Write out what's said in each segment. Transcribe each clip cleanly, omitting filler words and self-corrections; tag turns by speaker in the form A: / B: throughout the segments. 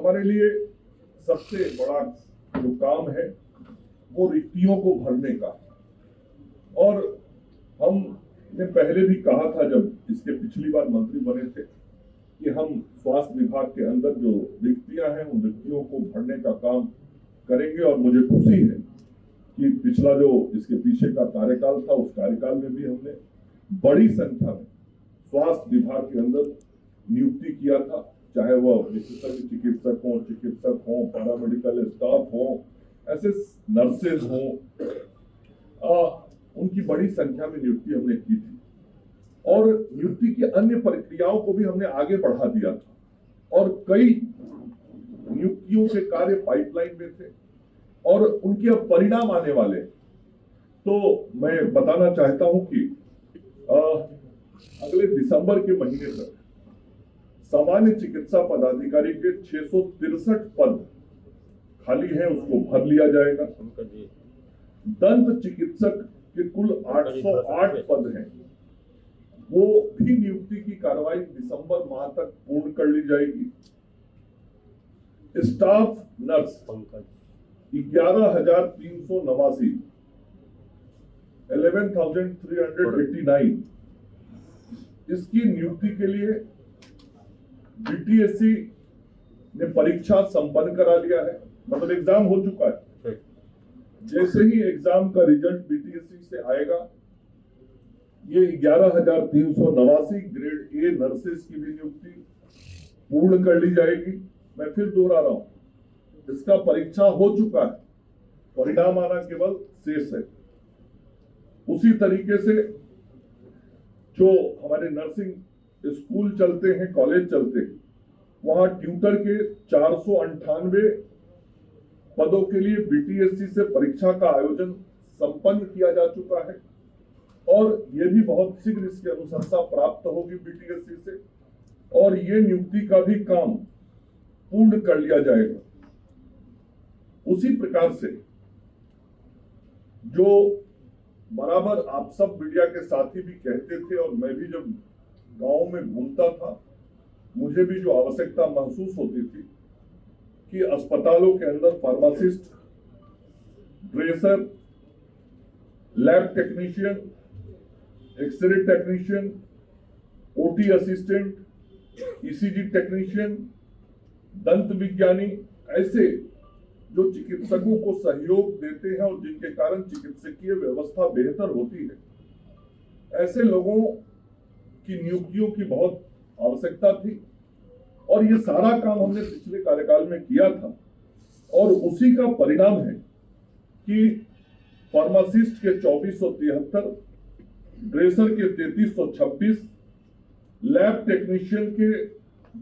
A: हमारे लिए सबसे बड़ा जो काम है वो रिक्तियों को भरने का। और हमने पहले भी कहा था जब इसके पिछली बार मंत्री बने थे कि हम स्वास्थ्य विभाग के अंदर जो रिक्तियां हैं उन रिक्तियों को भरने का काम करेंगे। और मुझे खुशी है कि पिछला जो इसके पीछे का कार्यकाल था उस कार्यकाल में भी हमने बड़ी संख्या में स्वास्थ्य विभाग के अंदर नियुक्ति किया था, चाहे वह विशेषज्ञ चिकित्सक हों, पैरामेडिकल स्टाफ हो, ऐसे नर्सेज हों, उनकी बड़ी संख्या में नियुक्ति हमने की थी। और नियुक्ति की अन्य प्रक्रियाओं को भी हमने आगे बढ़ा दिया था और कई नियुक्तियों के कार्य पाइपलाइन में थे और उनके अब परिणाम आने वाले। तो मैं बताना चाहता हूं कि अगले दिसंबर के महीने तक सामान्य चिकित्सा पदाधिकारी के 663 पद खाली हैं, उसको भर लिया जाएगा। दंत चिकित्सक के कुल 808 पद हैं, वो भी नियुक्ति की कार्रवाई दिसंबर माह तक पूर्ण कर ली जाएगी। स्टाफ नर्स 11,389 11,389 इसकी नियुक्ति के लिए बीटीएससी ने परीक्षा संपन्न करा लिया है, मतलब एग्जाम हो चुका है। जैसे ही एग्जाम का रिजल्ट बीटीएससी से आएगा, ये 11,389 ग्रेड ए नर्सेस की भी नियुक्ति पूर्ण कर ली जाएगी। मैं फिर दोहरा रहा हूं, इसका परीक्षा हो चुका है, परिणाम आना केवल शेष है। उसी तरीके से जो हमारे नर्सिंग स्कूल चलते हैं, कॉलेज चलते हैं, वहां ट्यूटर के 498 पदों के लिए बीटीएससी से परीक्षा का आयोजन संपन्न किया जा चुका है और यह भी बहुत शीघ्र इसकी अनुशंसा प्राप्त होगी बीटीएससी से और ये नियुक्ति का भी काम पूर्ण कर लिया जाएगा। उसी प्रकार से जो बराबर आप सब मीडिया के साथी भी कहते थे और मैं भी जब गांव में घूमता था, मुझे भी जो आवश्यकता महसूस होती थी कि अस्पतालों के अंदर pharmacist, dresser, lab technician, X ray technician, OT assistant, ECG technician, दंत विज्ञानी, ऐसे जो चिकित्सकों को सहयोग देते हैं और जिनके कारण चिकित्सकीय व्यवस्था बेहतर होती है, ऐसे लोगों की नियुक्तियों की बहुत आवश्यकता थी और ये सारा काम हमने पिछले कार्यकाल में किया था और उसी का परिणाम है कि फार्मासिस्ट के 2473, ड्रेसर के 3326, लैब टेक्नीशियन के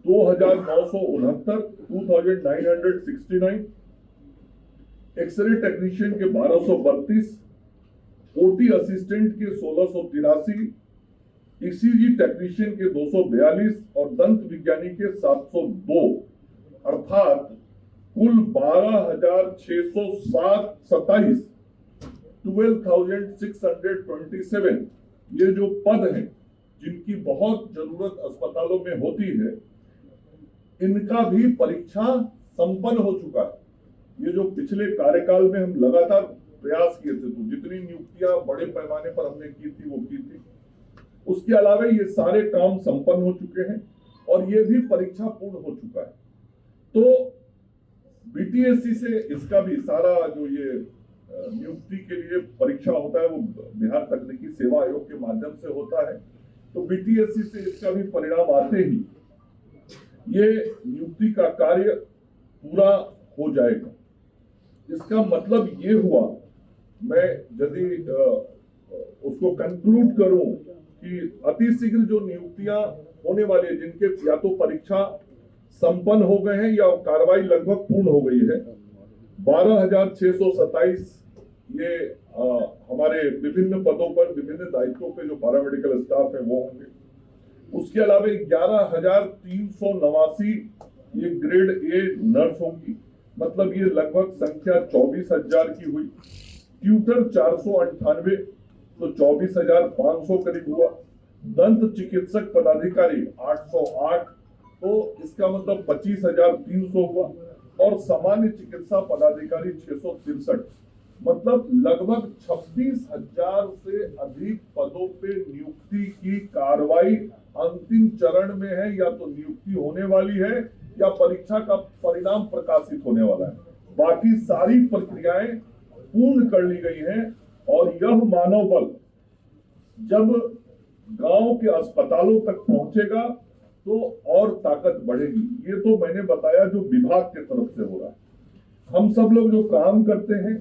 A: 2969, 2969, एक्सरे टेक्नीशियन के 1232, ओटी असिस्टेंट के 1683, ईसीजी टेक्नीशियन के 242 और दंत विज्ञानी के 702, अर्थात कुल 12,627 12,627 ये जो पद हैं जिनकी बहुत जरूरत अस्पतालों में होती है, इनका भी परीक्षा संपन्न हो चुका है। ये जो पिछले कार्यकाल में हम लगातार प्रयास किए थे, तो जितनी नियुक्तियां बड़े पैमाने पर हमने की थी वो की थी, उसके अलावा ये सारे काम संपन्न हो चुके हैं और ये भी परीक्षा पूर्ण हो चुका है। तो बीटीएससी से इसका भी सारा जो ये नियुक्ति के लिए परीक्षा होता है वो बिहार तकनीकी सेवा आयोग के माध्यम से होता है। तो बीटीएससी से इसका भी परिणाम आते ही ये नियुक्ति का कार्य पूरा हो जाएगा। इसका मतलब ये हुआ, मैं यदि उसको कंक्लूड करूं कि अति शीघ्र जो नियुक्तियां होने वाली है, जिनके या तो परीक्षा संपन्न हो गए हैं या कार्रवाई लगभग पूर्ण हो गई है, 12,627 ये हमारे विभिन्न पदों पर, विभिन्न दायित्वों पे जो पैरामेडिकल स्टाफ है वो होंगे। उसके अलावा 11,389 ये ग्रेड ए नर्स होंगी, मतलब ये लगभग संख्या 24,000 की हुई। ट्यूटर 498, तो 24,500 करीब हुआ। दंत चिकित्सक पदाधिकारी 808, तो इसका मतलब 25,300 हुआ, और सामान्य चिकित्सा पदाधिकारी 663, मतलब लगभग 26,000 से अधिक पदों पे नियुक्ति की कार्रवाई अंतिम चरण में है, या तो नियुक्ति होने वाली है या परीक्षा का परिणाम प्रकाशित होने वाला है। बाकी सारी प्रक्रियाएं पूर्ण कर ली गई हैं, और यह मानव बल जब गांव के अस्पतालों तक पहुंचेगा तो और ताकत बढ़ेगी। ये तो मैंने बताया जो विभाग की तरफ से हो रहा है। हम सब लोग जो काम करते हैं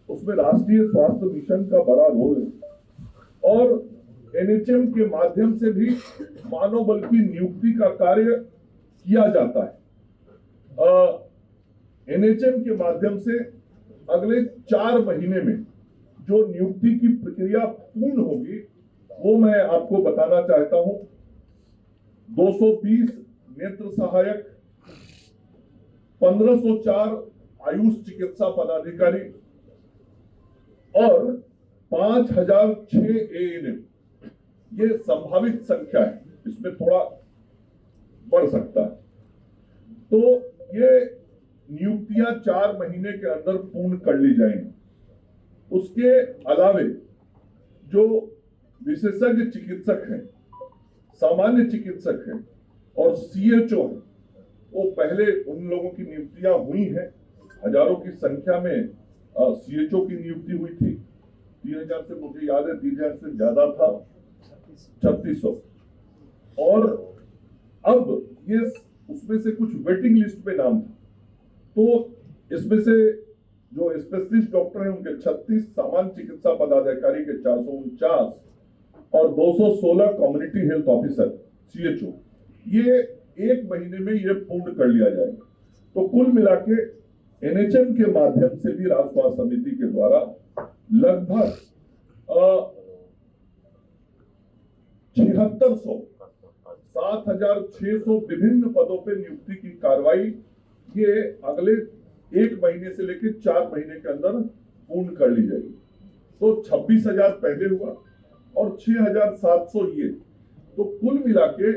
A: उसमें राष्ट्रीय स्वास्थ्य मिशन का बड़ा रोल है, और एनएचएम के माध्यम से भी मानव बल की नियुक्ति का कार्य किया जाता है। एनएचएम के माध्यम से अगले 4 महीने में जो नियुक्ति की प्रक्रिया पूर्ण होगी वो मैं आपको बताना चाहता हूं। 220 नेत्र सहायक, 1504 आयुष चिकित्सा पदाधिकारी और 5,006 एएनएम, ये संभावित संख्या है, इसमें थोड़ा बढ़ सकता है। तो ये नियुक्तियां 4 महीने के अंदर पूर्ण कर ली जाएंगी। उसके अलावे जो विशेषज्ञ चिकित्सक हैं, सामान्य चिकित्सक हैं और सीएचओ हैं, वो पहले उन लोगों की नियुक्तियां हुई हैं। हजारों की संख्या में सीएचओ की नियुक्ति हुई थी। 3,000 से मुझे याद है 3,000 से ज्यादा था, 3600। और अब ये उसमें से कुछ वेटिंग लिस्ट पे नाम था, तो इसमें से जो स्पेशलिस्ट डॉक्टर हैं उनके 36, सामान्य चिकित्सा पदाधिकारी के 449 और 216 कम्युनिटी हेल्थ ऑफिसर सीएचओ, ये 1 महीने में ये पूर्ण कर लिया जाएगा। तो कुल मिला के एनएचएम के माध्यम से भी राज्य स्वास्थ्य समिति के द्वारा लगभग 7,600 7,600 विभिन्न पदों पे नियुक्ति की कार्रवाई ये अगले 1 महीने से लेकर 4 महीने के अंदर पूर्ण कर ली जाएगी। तो 26,000 पहले हुआ और 6,700 ये, तो कुल मिला के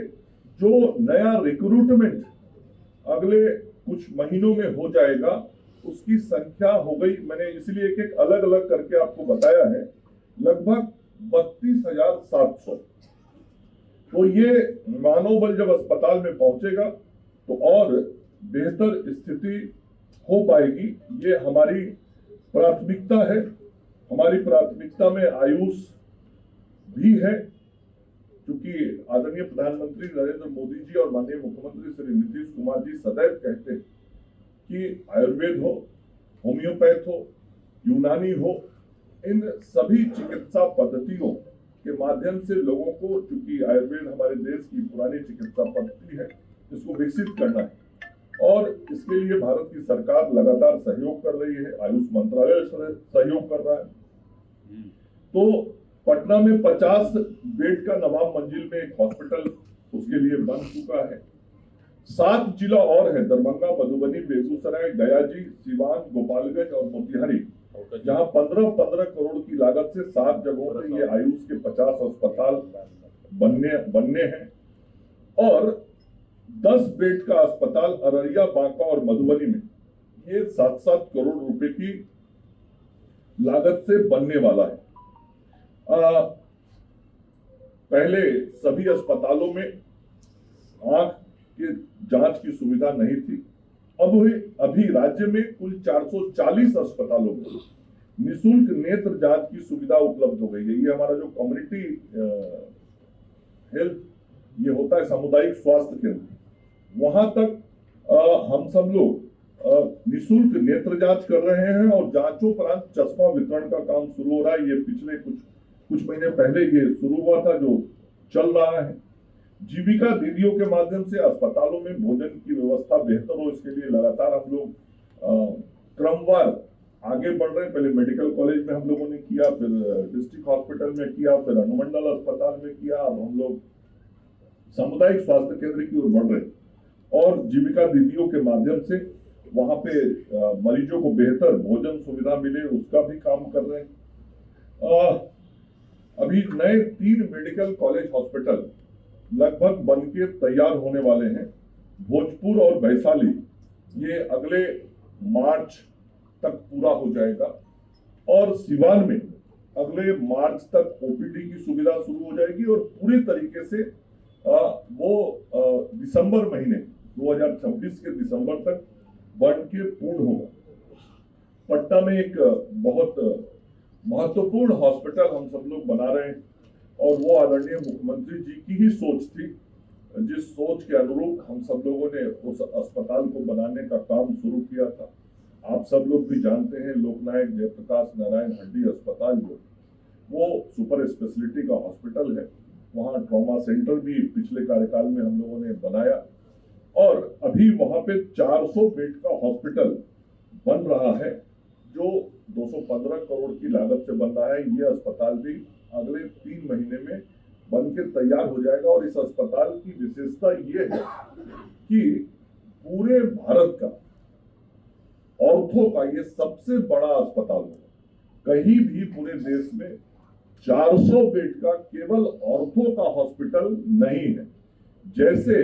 A: जो नया रिक्रूटमेंट अगले कुछ महीनों में हो जाएगा उसकी संख्या हो गई, मैंने इसलिए एक अलग अलग करके आपको बताया है, लगभग 32,700। तो ये मानव बल जब अस्पताल में पहुंचेगा तो और बेहतर स्थिति हो पाएगी। ये हमारी प्राथमिकता है। हमारी प्राथमिकता में आयुष भी है, क्योंकि आदरणीय प्रधानमंत्री नरेंद्र मोदी जी और माननीय मुख्यमंत्री श्री नीतीश कुमार जी सदैव कहते हैं कि आयुर्वेद हो, होम्योपैथ हो, यूनानी हो, इन सभी चिकित्सा पद्धतियों के माध्यम से लोगों को, चूंकि आयुर्वेद हमारे देश की पुरानी चिकित्सा पद्धति है, इसको विकसित करना है, और इसके लिए भारत की सरकार लगातार सहयोग कर रही है। आयुष मंत्रालय सहयोग कर रहा है। तो पटना में 50 बेड का नवाब मंजिल में एक हॉस्पिटल उसके लिए बन चुका है। 7 जिला और है, दरभंगा, मधुबनी, बेगूसराय, गया जी, सिवान, गोपालगंज और मोतिहारी, जहां 15-15 करोड़ की लागत से 7 जगहों पर ये आयुष के 50 अस्पताल बनने हैं। और 10 बेड का अस्पताल अररिया, बांका और मधुबनी में ये 7-7 करोड़ रुपए की लागत से बनने वाला है। पहले सभी अस्पतालों में आंख के जांच की सुविधा नहीं थी। अभी राज्य में कुल 440 अस्पतालों में निःशुल्क नेत्र जांच की सुविधा उपलब्ध हो गई है। ये हमारा जो कम्युनिटी हेल्थ ये होता है, सामुदायिक स्वास्थ्य केंद्र, वहां तक हम सब लोग निःशुल्क नेत्र जांच कर रहे हैं, और जांचोपरांत चश्मा वितरण का काम शुरू हो रहा है। ये पिछले कुछ महीने पहले ये शुरू हुआ था, जो चल रहा है। जीविका दीदियों के माध्यम से अस्पतालों में भोजन की व्यवस्था बेहतर हो, इसके लिए लगातार हम लोग क्रमवार आगे बढ़ रहे हैं। पहले मेडिकल कॉलेज में हम लोगों ने किया, फिर डिस्ट्रिक्ट हॉस्पिटल में किया, फिर अनुमंडल अस्पताल में किया, अब हम लोग सामुदायिक स्वास्थ्य केंद्र की ओर बढ़ रहे हैं, और जीविका दीदियों के माध्यम से वहां पे मरीजों को बेहतर भोजन सुविधा मिले उसका भी काम कर रहे हैं। अभी नए 3 मेडिकल कॉलेज हॉस्पिटल लगभग बनके तैयार होने वाले हैं। भोजपुर और वैशाली ये अगले मार्च तक पूरा हो जाएगा और सिवान में अगले मार्च तक ओपीडी की सुविधा शुरू हो जाएगी और पूरी तरीके से वो दिसंबर महीने 2026 के दिसंबर तक बन के पूर्ण होगा। पटना में एक बहुत महत्वपूर्ण हॉस्पिटल हम सब लोग बना रहे हैं और वो आदरणीय मुख्यमंत्री जी की ही सोच थी, जिस सोच के अनुरूप हम सब लोगों ने उस अस्पताल को बनाने का काम शुरू किया था। आप सब लोग भी जानते हैं लोकनायक जयप्रकाश नारायण हड्डी अस्पताल जो वो सुपर स्पेशलिटी का हॉस्पिटल है, वहाँ ट्रॉमा सेंटर भी पिछले कार्यकाल में हम लोगों ने बनाया और अभी वहाँ पे 400 बेड का हॉस्पिटल बन रहा है जो 215 करोड़ की लागत से बन रहा है। ये अस्पताल भी अगले 3 महीने में बन के तैयार हो जाएगा और इस अस्पताल की विशेषता ये है कि पूरे भारत का ऑर्थो का ये सबसे बड़ा अस्पताल होगा। कहीं भी पूरे देश में 400 बेड का केवल ऑर्थो का हॉस्पिटल नहीं है। जैसे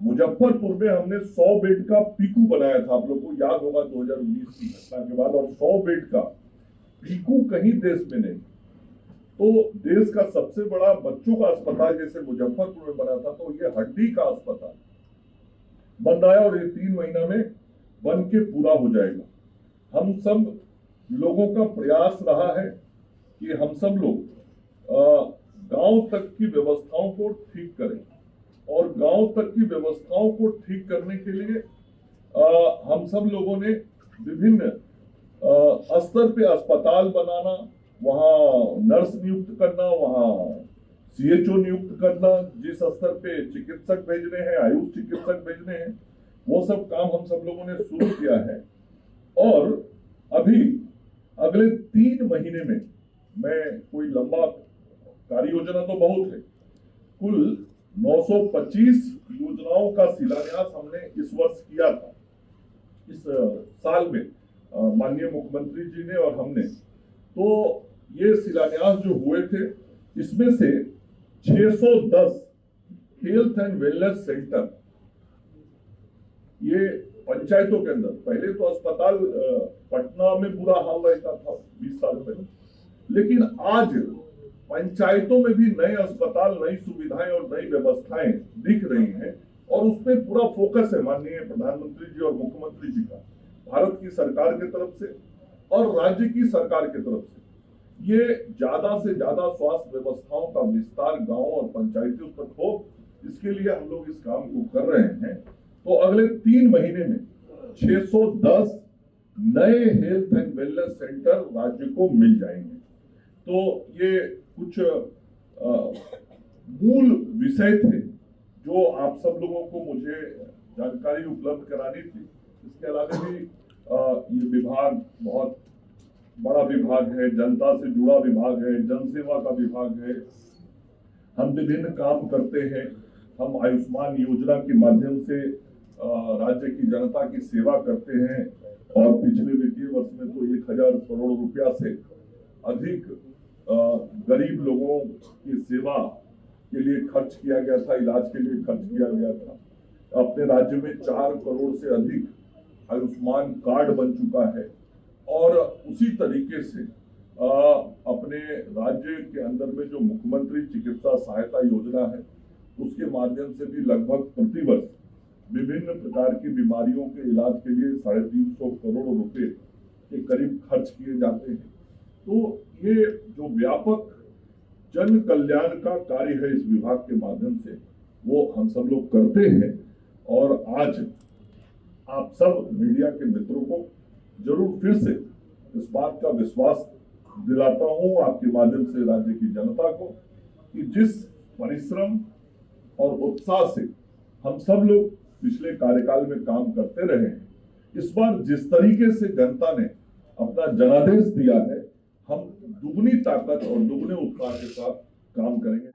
A: मुजफ्फरपुर में हमने 100 बेड का पीकू बनाया था, आप लोग को याद होगा 2019 की घटना के बाद, और 100 बेड का पीकू कहीं देश में नहीं। तो देश का सबसे बड़ा बच्चों का अस्पताल जैसे मुजफ्फरपुर में बना था, तो ये हड्डी का अस्पताल बन रहा है और ये 3 महीना में बन के पूरा हो जाएगा। हम सब लोगों का प्रयास रहा है कि हम सब लोग गांव तक की व्यवस्थाओं को ठीक करें और गांव तक की व्यवस्थाओं को ठीक करने के लिए हम सब लोगों ने विभिन्न स्तर पे अस्पताल बनाना, वहाँ नर्स नियुक्त करना, वहाँ सीएचओ नियुक्त करना, जिस स्तर पे चिकित्सक भेजने हैं, आयुष चिकित्सक भेजने हैं, वो सब काम हम सब लोगों ने शुरू किया है। और अभी अगले 3 महीने में मैं कोई लंबा कार्य योजना तो बहुत है, कुल 925 योजनाओं का शिलान्यास हमने इस वर्ष किया था, इस साल में माननीय मुख्यमंत्री जी ने और हमने। तो ये शिलान्यास जो हुए थे इसमें से 610 हेल्थ एंड वेलनेस सेंटर ये पंचायतों के अंदर, पहले तो अस्पताल पटना में बुरा हाल रहता था 20 साल पहले, लेकिन आज पंचायतों में भी नए अस्पताल, नई सुविधाएं और नई व्यवस्थाएं दिख रही हैं और उस पर पूरा फोकस है माननीय प्रधानमंत्री जी और मुख्यमंत्री जी का, भारत की सरकार की तरफ से और राज्य की सरकार की तरफ से। ये ज्यादा से ज्यादा स्वास्थ्य व्यवस्थाओं का विस्तार गांव और पंचायतों तक हो, इसके लिए हम लोग इस काम को कर रहे हैं। तो अगले 3 महीने में 610 नए हेल्थ एंड वेलनेस सेंटर राज्य को मिल जाएंगे। तो ये कुछ मूल विषय थे जो आप सब लोगों को मुझे जानकारी उपलब्ध करानी थी। इसके अलावा भी ये विभाग बहुत बड़ा विभाग है, जनता से जुड़ा विभाग है, जनसेवा का विभाग है। हम विभिन्न काम करते हैं। हम आयुष्मान योजना के माध्यम से राज्य की जनता की सेवा करते हैं और पिछले वित्तीय वर्ष में तो 1000 करोड़ रुपया से अधिक गरीब लोगों की सेवा के लिए खर्च किया गया था, इलाज के लिए खर्च किया गया था। अपने राज्य में 4 करोड़ से अधिक आयुष्मान कार्ड बन चुका है और उसी तरीके से अपने राज्य के अंदर में जो मुख्यमंत्री चिकित्सा सहायता योजना है उसके माध्यम से भी लगभग प्रतिवर्ष विभिन्न प्रकार की बीमारियों के इलाज के लिए 350 करोड़ रुपए के करीब खर्च किए जाते हैं। तो ये जो व्यापक जन कल्याण का कार्य है इस विभाग के माध्यम से, वो हम सब लोग करते हैं। और आज आप सब मीडिया के मित्रों को जरूर फिर से इस बात का विश्वास दिलाता हूं आपके माध्यम से राज्य की जनता को कि जिस परिश्रम और उत्साह से हम सब लोग पिछले कार्यकाल में काम करते रहे हैं, इस बार जिस तरीके से जनता ने अपना जनादेश दिया है, हम दुगनी ताकत और दुगने उत्साह के साथ काम करेंगे।